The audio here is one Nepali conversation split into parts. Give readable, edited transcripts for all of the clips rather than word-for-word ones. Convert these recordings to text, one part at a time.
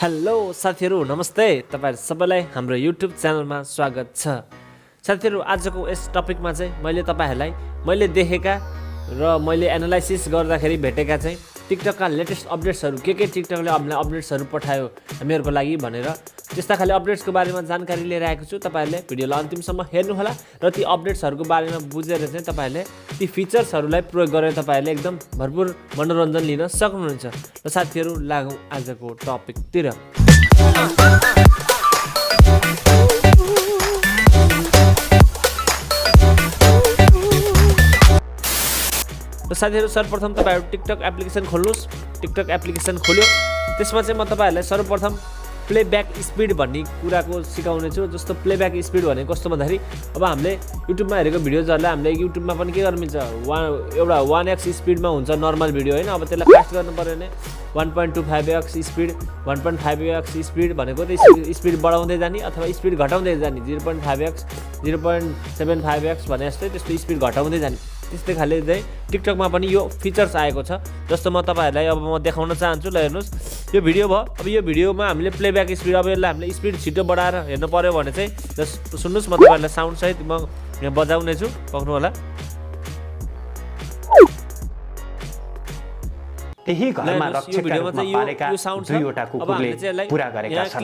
हेलो साथीहरू नमस्ते तपाईहरु सबैलाई हाम्रो YouTube च्यानलमा स्वागत छ। साथीहरू आजको यस टपिकमा चाहिँ मैले देखेका र मैले एनालाइसिस गर्दाखेरि भेटेका चाहिँ टिकटकका लेटेस्ट अपडेट्सहरु के टिकटकले हामीलाई अपडेट्सहरु पठायो हामीहरुको लागि भनेर त्यस्ता खाली अपडेट्सको बारेमा जानकारी लिएर आएको छु। तपाईहरुले भिडियोलाई अन्तिमसम्म हेर्नु होला र ती अपडेट्सहरुको बारेमा बुझेर चाहिँ तपाईहरुले ती फिचर्सहरुलाई प्रयोग गरेर तपाईहरुले एकदम भरपूर मनोरञ्जन लिन सक्नुहुन्छ। र साथीहरू लागौं आजको टपिकतिर। र साथीहरू सर्वप्रथम तपाईहरु टिकटक एप्लिकेसन खोल्नुस्। टिकटक एप्लिकेसन खोल्यो त्यसमा चाहिँ म तपाईहरुलाई सर्वप्रथम प्लेब्याक स्पिड भन्ने कुराको सिकाउने छु। जस्तो प्लेब्याक स्पिड भनेको कस्तो भन्दाखेरि अब हामीले युट्युबमा हेरेको भिडियोजहरुलाई हामीले युट्युबमा पनि के गर्न मिल्छ एउटा 1x स्पिडमा हुन्छ नर्मल भिडियो हैन। अब त्यसलाई फास्ट गर्नु पर्यो भने 1.25x स्पिड 1.5x स्पिड भनेको चाहिँ स्पिड बढाउँदै जाने अथवा स्पिड घटाउँदै जाने 0.5x 0.75x भने जस्तै त्यस्तो स्पिड घटाउँदै जाने त्यस्तै खाले चाहिँ टिकटकमा पनि यो फिचर्स आएको छ। जस्तो म तपाईहरुलाई अब म देखाउन चाहन्छु। ल हेर्नुस् यो भिडियो भयो। अब यो भिडियोमा हामीले प्लेब्याक स्पिड अब यसलाई हामीले स्पिड छिटो बढाएर हेर्नु पर्यो भने चाहिँ जस्ट सुन्नुस् म तपाईहरुलाई साउन्ड सहित म यहाँ बजाउने छु पक्नु होला। त्यही घरमा रक्षकका रूपमा पालेका दुईवटा कुकुरले पूरा गरेका छन्।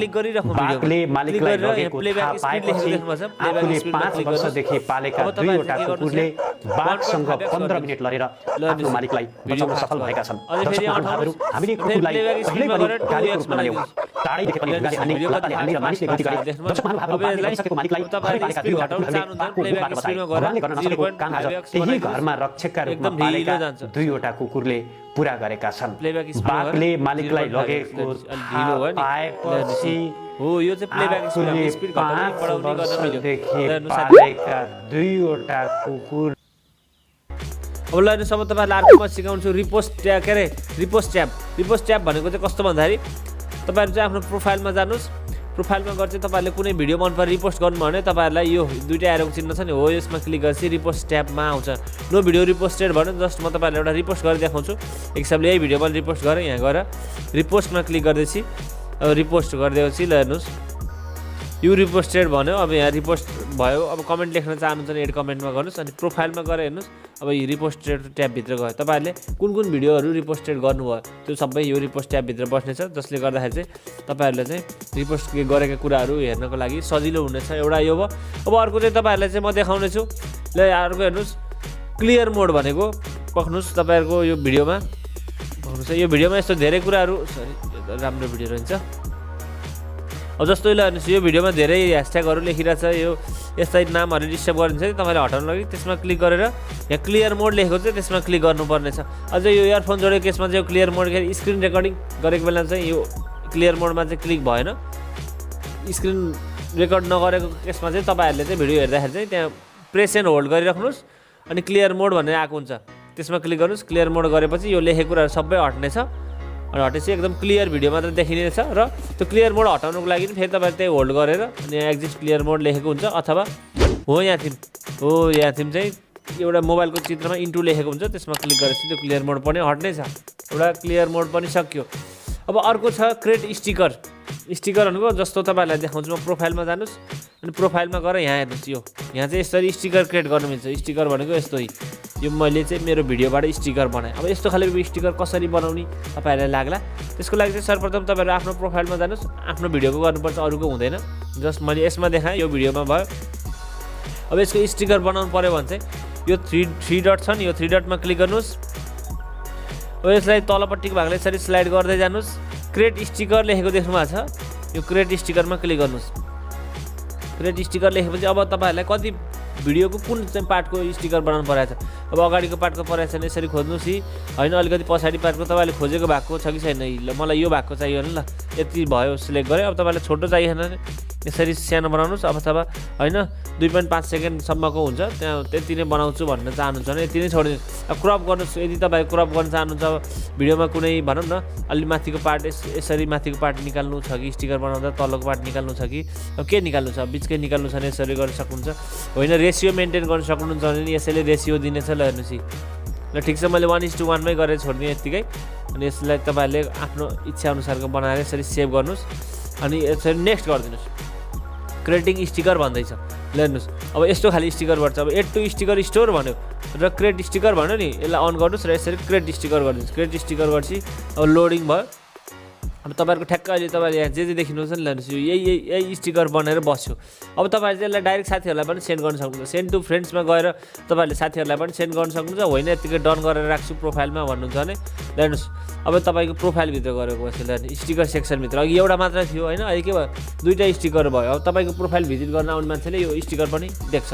बाघले मालिकलाई लगेको थाहा पाएपछि आफूले 5 वर्षदेखि पालेका दुईवटा कुकुरले बाघसँग 15 मिनेट लडेर आफ्नो मालिकलाई बचाउन सफल भएका छन्। हामीले कुकुरलाई कहिल्यै पनि गालीको रूपमा नलियौं। टाढैदेखि पनि गाली हान्ने लात्ताले हान्ने र मानिसले गल्ती गरे दर्शक महानुभावहरू गरिसकेको मालिकलाई पालेका दुईवटा कुकुरले बाघबाट बचाए। भगवानले गर्न नसकेको काम आज त्यही घरमा रक्षकका रूपमा पालेका दुईवटा कुकुरले पूरा गरेका छन्। बाघले मालिकलाई लगेको पाएपछि हो यो चाहिँ प्लेब्याक स्पिड घटाउने बढाउने गर्न मिल्यो। दुईवटा कुकुर अब ल सब तपाईहरुलाई अर्को म सिकाउँछु रिपोस्ट रिपोस्ट ट्याब भनेको चाहिँ कस्तो भन्दाखेरि तपाईहरु चाहिँ आफ्नो प्रोफाइलमा जानुस्। प्रोफाइलमा गएर चाहिँ तपाईहरुले कुनै भिडियो मन परे रिपोस्ट गर्नु भने तपाईहरुलाई यो दुईटा एरोको चिन्ह छ नि हो यसमा क्लिक गरेपछि रिपोस्ट ट्याबमा आउँछ। नो भिडियो रिपोस्टेड भने जस्ट म तपाईहरुलाई एउटा रिपोस्ट गरेर देखाउँछु। एक हिसाबले यही भिडियोमा रिपोस्ट गरे यहाँ गएर रिपोस्टमा क्लिक गर्दैछि। अब रिपोस्ट गरिदिएपछि ल हेर्नुस् यो रिपोस्टेड भन्यो। अब यहाँ रिपोस्ट भयो। अब कमेन्ट लेख्न चाहनुहुन्छ भने एड कमेन्टमा गर्नुस्। अनि प्रोफाइलमा गएर हेर्नुस् अब यो रिपोस्टेड ट्याब भित्र गयो। तपाईहरुले कुन भिडियोहरु रिपोस्टेड गर्नुभयो त्यो सबै यो रिपोस्ट ट्याब भित्र बस्नेछ। जसले गर्दाखेरि चाहिँ तपाईहरुले चाहिँ रिपोस्ट गरेका कुराहरु हेर्नको लागि सजिलो हुनेछ। एउटा यो भयो। अब अर्को चाहिँ तपाईहरुलाई चाहिँ म देखाउने छु। ल अर्को हेर्नुस् क्लियर मोड भनेको पक्नुस् तपाईहरुको यो भिडियोमा भन्नुस्। यो भिडियोमा यस्तो धेरै कुराहरु राम्रो भिडियो रहन्छ। अब जस्तो ल हेर्नुस् यो भिडियोमा धेरै ह्याशट्यागहरु लेखिरहेछ यो यस्तै नामहरु डिस्टर्ब गरिन्छ नि तपाईले हटाउन लागि त्यसमा क्लिक गरेर यहाँ क्लियर मोड लेखेको छ त्यसमा क्लिक गर्नुपर्ने छ। अझै यो इयरफोन जोडेको केसमा चाहिँ यो क्लियर मोड स्क्रिन रेकर्डिङ गरेको बेला चाहिँ यो क्लियर मोडमा चाहिँ क्लिक भएन। स्क्रिन रेकर्ड नगरेको केसमा चाहिँ तपाईहरुले चाहिँ भिडियो हेर्दाखेरि चाहिँ त्यहाँ प्रेस एन्ड होल्ड गरिराख्नुस् अनि क्लियर मोड भनेर आएको हुन्छ त्यसमा क्लिक गर्नुस्। क्लियर मोड गरेपछि यो लेखेको कुराहरु सबै हट्नेछ अनि हटेपछि एकदम क्लियर भिडियो मात्र देखिनेछ। र त्यो क्लियर मोड हटाउनको लागि फेरि तपाईहरु त्यही होल्ड गरेर अनि एक्जिस्ट क्लियर मोड लेखेको हुन्छ अथवा यहाँ थिम चाहिँ एउटा मोबाइलको चित्रमा इन्टु लेखेको हुन्छ त्यसमा क्लिक गरेपछि त्यो क्लियर मोड पनि हट्नेछ। एउटा क्लियर मोड पनि सक्यो। अब अर्को छ क्रिएट स्टिकर भनेको जस्तो तपाईहरुलाई देखाउँछु म प्रोफाइलमा जानुस् अनि प्रोफाइलमा गएर यहाँ हेर्नुस् यहाँ चाहिँ यसरी स्टिकर क्रिएट गर्न मिल्छ। स्टिकर भनेको यस्तो यो मैले चाहिँ मेरो भिडियोबाट स्टिकर बनाएँ। अब यस्तो खालको स्टिकर कसरी बनाउने तपाईहरुलाई लाग्ला त्यसको लागि चाहिँ सर्वप्रथम तपाईहरु आफ्नो प्रोफाइलमा जानुस्। आफ्नो भिडियोको गर्नुपर्छ अरूको हुँदैन। जस्ट मैले यसमा देखाएँ यो भिडियोमा भयो। अब यसको स्टिकर बनाउनु पर्यो भने चाहिँ यो थ्री डट छ नि यो थ्री डटमा क्लिक गर्नुस्। अब यसलाई तलपट्टिको भागले यसरी स्लाइड गर्दै जानुस्। क्रिएट स्टिकर लेखेको देख्नु भएको छ यो क्रिएट स्टिकरमा क्लिक गर्नुस्। क्रिएट स्टिकर लेखेपछि अब तपाईहरुलाई कति भिडियोको कुन चाहिँ पार्टको स्टिकर बनाउनु परेछ। अब अगाडिको पार्टको परेछ भने यसरी खोज्नुस् हैन अलिकति पछाडी पार्टको तपाईले खोजेको भागको छ कि छैन। ल मलाई यो भागको चाहियो भने ल यति भयो सिलेक्ट गरे। अब तपाईलाई छोटो चाहिएन भने यसरी सानो बनाउनुस् अथवा हैन 2.5 सेकेन्डसम्मको हुन्छ त्यहाँ त्यति नै बनाउँछु भन्न चाहनुहुन्छ भने यति नै छोडिदिनु। अब क्रप गर्नुस् यदि तपाईँ क्रप गर्न चाहनुहुन्छ भिडियोमा कुनै भनौँ न अलि माथिको पार्ट यसरी माथिको पार्ट निकाल्नु छ कि स्टिकर बनाउँदा तलको पार्ट निकाल्नु छ कि अब के निकाल्नु छ बिचकै निकाल्नु छ भने यसरी गर्न सक्नुहुन्छ। होइन रेसियो मेन्टेन गर्न सक्नुहुन्छ भने यसैले रेसियो दिनेछ। ल हेर्नुहोस् ल ठिक छ मैले 1:1 मै गरेर छोड्दिएँ यतिकै अनि यसलाई तपाईहरुले आफ्नो इच्छा अनुसारको बनाएर यसरी सेभ गर्नुस् अनि यसरी नेक्स्ट गर्दिनुस् क्रिएटिङ स्टिकर भन्दै छ ल हेर्नुस् अब यस्तो खाली स्टिकर पर्छ अब एड टु स्टिकर स्टोर भन्यो र क्रिएट स्टिकर भन्यो नि यसलाई अन गर्नुस् र यसरी क्रिएट स्टिकर गरिदिनुस् क्रिएट स्टिकर गर्छि अब लोडिङ भयो अब तपाईहरुको ठ्याक्क अहिले तपाईले यहाँ जे देखिनुहुन्छ नि हेर्नुस् यही स्टिकर बनेर बस्यो अब तपाईहरु चाहिँ यसलाई डाइरेक्ट साथीहरुलाई पनि सेन्ड गर्न सक्नुहुन्छ सेन्ड टु फ्रेन्ड्समा गएर तपाईहरुले साथीहरुलाई पनि सेन्ड गर्न सक्नुहुन्छ होइन यतिकै डन गरेर राख्छु प्रोफाइलमा भन्नुहुन्छ भने हेर्नुस् अब तपाईको प्रोफाइल भित्र गएको पछि स्टिकर सेक्सन भित्र अघि एउटा मात्र थियो हैन अहिले के भयो दुईटा स्टिकर भयो अब तपाईको प्रोफाइल भिजिट गर्न आउने मान्छेले यो स्टिकर पनि देख्छ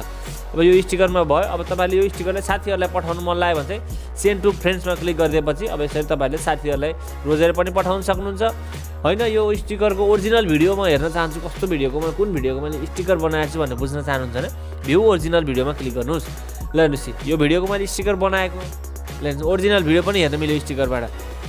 अब यो स्टिकरमा भयो अब तपाईले यो स्टिकरलाई साथीहरुलाई पठाउन मन लाग्यो भने चाहिँ सेन्ड टु फ्रेन्ड्समा क्लिक गरिदिएपछि अब यसरी तपाईले साथीहरुलाई रोजेर पनि पठाउन सक्नुहुन्छ हैन यो स्टिकरको ओरिजिनल भिडियो म हेर्न चाहन्छु कस्तो भिडियोको म कुन भिडियोको मैले स्टिकर बनाएको छु भनेर बुझ्न चाहनुहुन्छ भने भ्यू ओरिजिनल भिडियोमा क्लिक गर्नुस् ल हेर्नुस् यो भिडियोको मैले स्टिकर बनाएको ल ओरिजिनल भिडियो पनि हेर्न मिल्यो स्टिकरबाट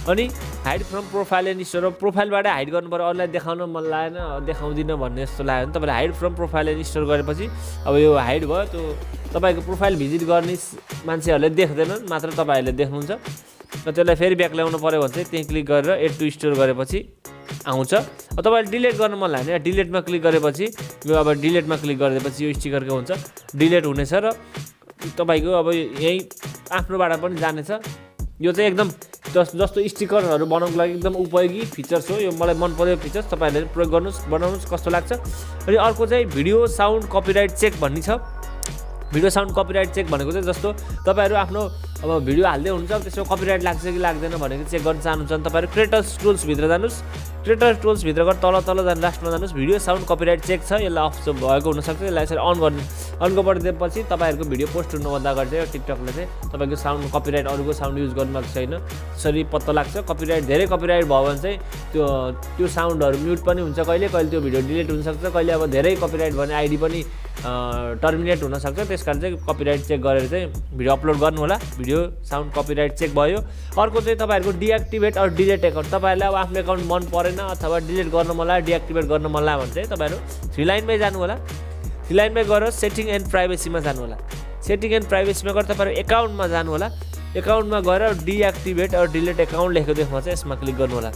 अनि hide from profile and store प्रोफाइलबाट हाइड गर्नु पर्यो अरूलाई देखाउन मन लागेन देखाउँदिन भन्ने जस्तो लाग्यो भने तपाईले hide from profile and store गरेपछि अब यो हाइड भयो त्यो तपाईको प्रोफाइल भिजिट गर्ने मान्छेहरूले देख्दैनन् मात्र तपाईहरुले देख्नुहुन्छ र त्यसलाई फेरि ब्याक ल्याउनु पर्यो भने चाहिँ त्यही क्लिक गरेर एड टु स्टोर गरेपछि आउँछ अब तपाईले डिलिट गर्न मन लाग्यो भने डिलिटमा क्लिक गरेपछि यो अब डिलिटमा क्लिक गरिदिएपछि यो स्टिकरको हुन्छ डिलिट हुनेछ र तपाईको अब यही आफ्नोबाट पनि जानेछ यो चाहिँ एकदम जस्तो स्टिकरहरू बनाउनको लागि एकदम उपयोगी फिचर्स हो यो मलाई मन पर्यो फिचर्स तपाईहरुले प्रयोग गर्नुस् बनाउनुस् कस्तो लाग्छ अनि अर्को चाहिँ भिडियो साउन्ड कपिराइट चेक भन्ने छ भिडियो साउन्ड कपिराइट चेक भनेको चाहिँ जस्तो तपाईहरु आफ्नो अब भिडियो हाल्दै हुन्छ त्यसमा कपिराइट लाग्छ कि लाग्दैन भनेको चेक गर्न चाहनुहुन्छ भने तपाईहरु क्रिएटर्स टुल्स भित्र जानुस् क्रिएटर्स टुल्स भित्र गएर तल जान लास्टमा जानुस् भिडियो साउन्ड कपिराइट चेक छ यसलाई अफ भएको हुन सक्छ यसलाई यसरी अन गर्नु अन गरिदिएपछि तपाईहरुको भिडियो पोस्ट हुनुभन्दा अगाडि चाहिँ टिकटकले चाहिँ तपाईको साउन्ड कपिराइट अरूको साउन्ड युज गर्नु छैन त्यसरी पत्ता लाग्छ कपिराइट धेरै कपिराइट भयो भने चाहिँ त्यो साउन्डहरु म्युट पनि हुन्छ कहिले त्यो भिडियो डिलिट हुन सक्छ कहिले अब धेरै कपिराइट भने आईडी पनि टर्मिनेट हुन सक्छ त्यसकारण चाहिँ कपिराइट चेक गरेर चाहिँ भिडियो अपलोड गर्नु होला भिडियो साउन्ड कपिराइट चेक भयो अर्को चाहिँ तपाईहरुको डिएक्टिभेट अर डिलिट अकाउन्ट तपाईहरुलाई अब आफ्नो अकाउन्ट मन परेन अथवा डिलिट गर्न मन लाग्यो डिएक्टिभेट गर्न मन लाग्यो भने चाहिँ तपाईहरु थ्री लाइनमै जानु होला थ्री लाइनमै गएर सेटिङ एन्ड प्राइभेसीमा जानु होला सेटिङ एन्ड प्राइभेसीमा गएर तपाईहरु अकाउन्टमा जानु होला अकाउन्टमा गएर डिएक्टिभेट अर डिलिट अकाउन्ट लेखेको देख्नुमा चाहिँ यसमा क्लिक गर्नु होला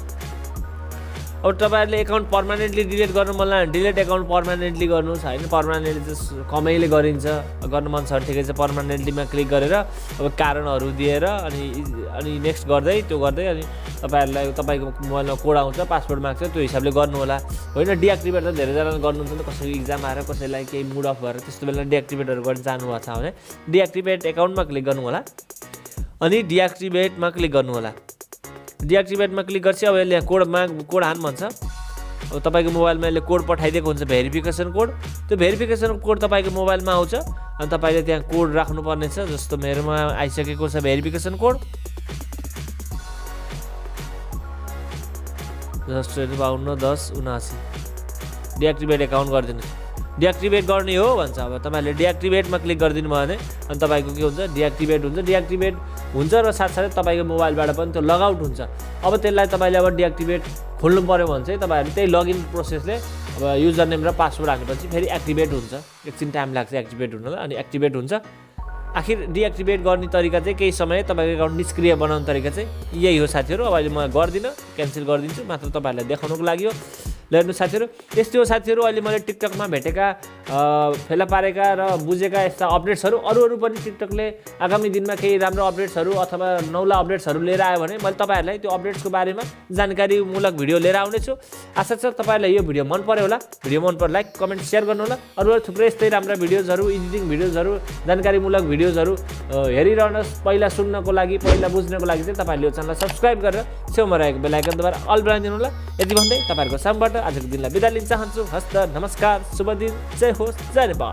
अब तपाईहरुले अकाउन्ट पर्मानेन्टली डिलिट गर्न मन लाग्यो डिलिट अकाउन्ट पर्मानेन्टली गर्नुस् हैन पर्मानेन्टली चाहिँ कमैले गरिन्छ गर्न मन छ ठिकै छ पर्मानेन्टलीमा क्लिक गरेर अब कारणहरु दिएर अनि नेक्स्ट गर्दै त्यो गर्दै अनि तपाईहरुलाई तपाईको मोबाइलमा कोड आउँछ पासवर्ड माग्छ त्यो हिसाबले गर्नु होला हैन डिएक्टिभेट त धेरै जनाले गर्नुहुन्छ नि कसैको एक्जाम आएर कसैलाई केही मुड अफ भएर त्यस्तो बेला डिएक्टिभेटहरु गर्न चाहनु भएको छ भने डिएक्टिभेट अकाउन्टमा क्लिक गर्नु होला अनि डिएक्टिभेटमा क्लिक गर्नु होला डिएक्टिभेटमा क्लिक गर्छ अब यसले कोड हान भन्छ अब तपाईको मोबाइलमा यसले कोड पठाइदिएको हुन्छ भेरिफिकेसन कोड त्यो भेरिफिकेसन कोड तपाईको मोबाइलमा आउँछ अनि तपाईले त्यहाँ कोड राख्नु पर्ने छ जस्तो मेरोमा आइसकेको छ verification code just 521079 deactivate account गरिदिनु डिएक्टिभेट गर्ने हो भन्छ अब तपाईले डिएक्टिभेटमा क्लिक गरिदिनु भयो भने अनि तपाईको के हुन्छ डिएक्टिभेट हुन्छ र साथसाथै तपाईको मोबाइलबाट पनि त्यो लगआउट हुन्छ अब त्यसलाई तपाईले अब डिएक्टिभेट खोल्नु पर्यो भने चाहिँ तपाईहरु त्यही लगइन प्रोसेसले अब युजर नेम र पासवर्ड राखेपछि फेरि एक्टिभेट हुन्छ एकछिन टाइम लाग्छ एक्टिभेट हुनलाई अनि एक्टिभेट हुन्छ आखिर डिएक्टिभेट गर्ने तरिका चाहिँ केही समय तपाईको अकाउन्ट निष्क्रिय बनाउने तरिका चाहिँ यही हो साथीहरु अब अहिले म गर्दिन क्यान्सल गरिदिन्छु मात्र तपाईहरुलाई देखाउनको लागि हो ल हेर्नु साथीहरु त्यस्तै हो साथीहरु अहिले मैले टिकटकमा भेटेका फेला पारेका र बुझेका यस्ता अपडेट्सहरु अरू पनि टिकटकले आगामी दिनमा केही राम्रो अपडेट्सहरु अथवा नौला अपडेट्सहरु लिएर आयो भने मैले तपाईहरुलाई त्यो अपडेट्सको बारेमा जानकारीमूलक भिडियो लिएर आउने छु आशा छ तपाईहरुलाई यो भिडियो मन पर्यो होला भिडियो मन पर्यो लाइक कमेन्ट शेयर गर्नु होला अरू थुप्रै यस्तै राम्रा भिडियोजहरु एडिटिङ भिडियोजहरु जानकारीमूलक भिडियोजहरु हेरिरहनुहोस् पहिला सुन्नको लागि पहिला बुझ्नको लागि चाहिँ तपाईहरुले यो च्यानललाई सब्स्क्राइब गरेर छेउमा रहेको बेल आइकन दबाएर अल बनाइदिनु होला यति भन्दै तपाईहरुको सामबाट आजको दिनलाई बिदा लिन चाहन्छु हस्त नमस्कार शुभ दिन जय होस् जय नेपाल